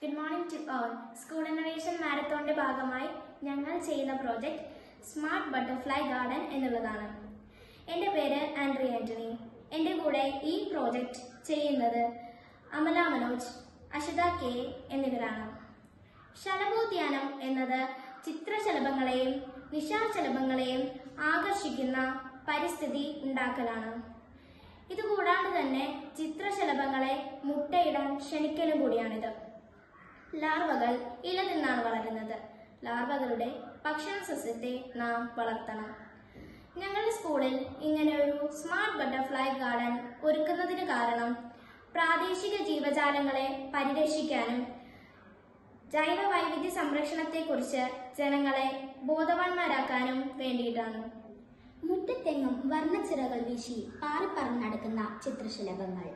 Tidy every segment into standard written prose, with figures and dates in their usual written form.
Good morning to all. School Innovation Marathonന്റെ ഭാഗമായി ഞങ്ങൾ ചെയ്യുന്ന പ്രോജക്റ്റ് സ്മാർട്ട് ബട്ടർഫ്ലൈ ഗാർഡൻ എന്നുള്ളതാണ്. എൻ്റെ പേര് ആൻഡ്രി ആന്റണി. എൻ്റെ കൂടെ ഈ പ്രോജക്റ്റ് ചെയ്യുന്നത് അമല മനോജ്, അഷിത കെ എന്നിവരാണ്. ശലഭോദ്യാനം എന്നത് ചിത്രശലഭങ്ങളെയും നിശാശലഭങ്ങളെയും ആകർഷിക്കുന്ന പരിസ്ഥിതി ഉണ്ടാക്കലാണ്. ഇതുകൂടാതെ തന്നെ ചിത്രശലഭങ്ങളെ മുട്ടയിടാൻ ക്ഷണിക്കലും കൂടിയാണിത്. ലാർവകൾ ഇല തിന്നാണ് വളരുന്നത്. ലാർവകളുടെ ഭക്ഷണ സസ്യത്തെ നാം വളർത്തണം. ഞങ്ങളുടെ സ്കൂളിൽ ഇങ്ങനെ ഒരു സ്മാർട്ട് ബട്ടർഫ്ലൈ ഗാർഡൻ ഒരുക്കുന്നതിന് കാരണം പ്രാദേശിക ജീവജാലങ്ങളെ പരിരക്ഷിക്കാനും ജൈവ വൈവിധ്യ സംരക്ഷണത്തെക്കുറിച്ച് ജനങ്ങളെ ബോധവാന്മാരാക്കാനും വേണ്ടിയിട്ടാണ്. മുറ്റത്തെങ്ങും വർണ്ണച്ചിറകൾ വീശി പാറിപ്പറന്നടക്കുന്ന ചിത്രശലഭങ്ങൾ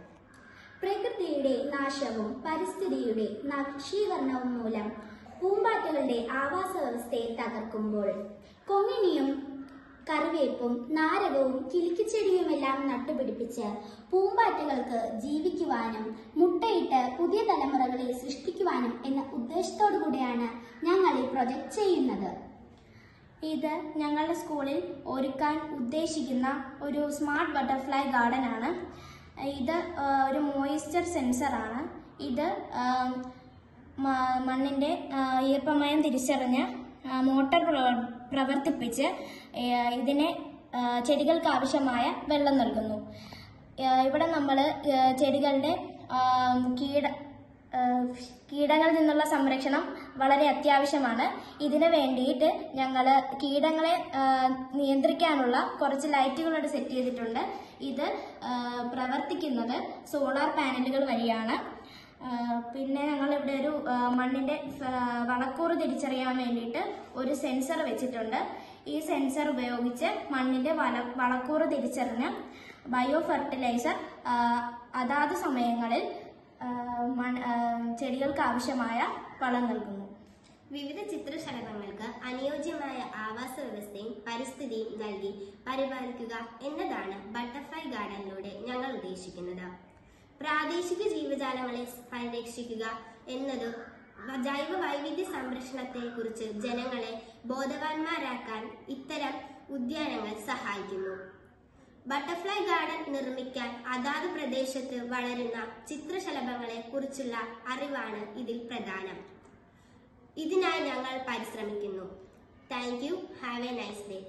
പ്രകൃതിയുടെ നാശവും പരിസ്ഥിതിയുടെ നശീകരണവും മൂലം പൂമ്പാറ്റകളുടെ ആവാസ വ്യവസ്ഥയെ തകർക്കുമ്പോൾ കൊങ്ങിണിയും കറിവേപ്പും നാരകവും കിളിക്കിച്ചെടിയുമെല്ലാം നട്ടുപിടിപ്പിച്ച് പൂമ്പാറ്റകൾക്ക് ജീവിക്കുവാനും മുട്ടയിട്ട് പുതിയ തലമുറകളെ സൃഷ്ടിക്കുവാനും എന്ന ഉദ്ദേശത്തോടു കൂടിയാണ് ഞങ്ങൾ ഈ പ്രൊജക്റ്റ് ചെയ്യുന്നത്. ഇത് ഞങ്ങളുടെ സ്കൂളിൽ ഒരുക്കാൻ ഉദ്ദേശിക്കുന്ന ഒരു സ്മാർട്ട് ബട്ടർഫ്ലൈ ഗാർഡൻ ആണ്. ഇത് ഒരു മോയിസ്ചർ സെൻസറാണ്. ഇത് മണ്ണിൻ്റെ ഈർപ്പമയം തിരിച്ചറിഞ്ഞ് മോട്ടോർ പ്രവർത്തിപ്പിച്ച് ഇതിനെ ചെടികൾക്ക് ആവശ്യമായ വെള്ളം നൽകുന്നു. ഇവിടെ നമ്മൾ ചെടികളുടെ കീടങ്ങളിൽ നിന്നുള്ള സംരക്ഷണം വളരെ അത്യാവശ്യമാണ്. ഇതിനു വേണ്ടിയിട്ട് ഞങ്ങൾ കീടങ്ങളെ നിയന്ത്രിക്കാനുള്ള കുറച്ച് ലൈറ്റുകളോട് സെറ്റ് ചെയ്തിട്ടുണ്ട്. ഇത് പ്രവർത്തിക്കുന്നത് സോളാർ പാനലുകൾ വഴിയാണ്. പിന്നെ ഞങ്ങളിവിടെ ഒരു മണ്ണിൻ്റെ വളക്കൂറ് തിരിച്ചറിയാൻ വേണ്ടിയിട്ട് ഒരു സെൻസർ വെച്ചിട്ടുണ്ട്. ഈ സെൻസർ ഉപയോഗിച്ച് മണ്ണിൻ്റെ വളക്കൂറ് തിരിച്ചറിഞ്ഞ് ബയോ ഫെർട്ടിലൈസർ അതാത് സമയങ്ങളിൽ ചെടികൾക്ക് ആവശ്യമായ വളം നൽകുന്നു. വിവിധ ചിത്രശലഭങ്ങൾക്ക് അനുയോജ്യമായ ആവാസ വ്യവസ്ഥയും പരിസ്ഥിതിയും നൽകി പരിപാലിക്കുക എന്നതാണ് ബട്ടർഫ്ലൈ ഗാർഡനിലൂടെ ഞങ്ങൾ ഉദ്ദേശിക്കുന്നത്. പ്രാദേശിക ജീവജാലങ്ങളെ പരിരക്ഷിക്കുക എന്നത് ജൈവ വൈവിധ്യ സംരക്ഷണത്തെക്കുറിച്ച് ജനങ്ങളെ ബോധവാന്മാരാക്കാൻ ഇത്തരം ഉദ്യാനങ്ങൾ സഹായിക്കുന്നു. ബട്ടർഫ്ലൈ ഗാർഡൻ നിർമ്മിക്കാൻ അതാത് പ്രദേശത്ത് വളരുന്ന ചിത്രശലഭങ്ങളെ കുറിച്ചുള്ള അറിവാണ് ഇതിൽ പ്രധാനം. ഇതിനായി ഞങ്ങൾ പരിശ്രമിക്കുന്നു. Thank you. Have A nice day.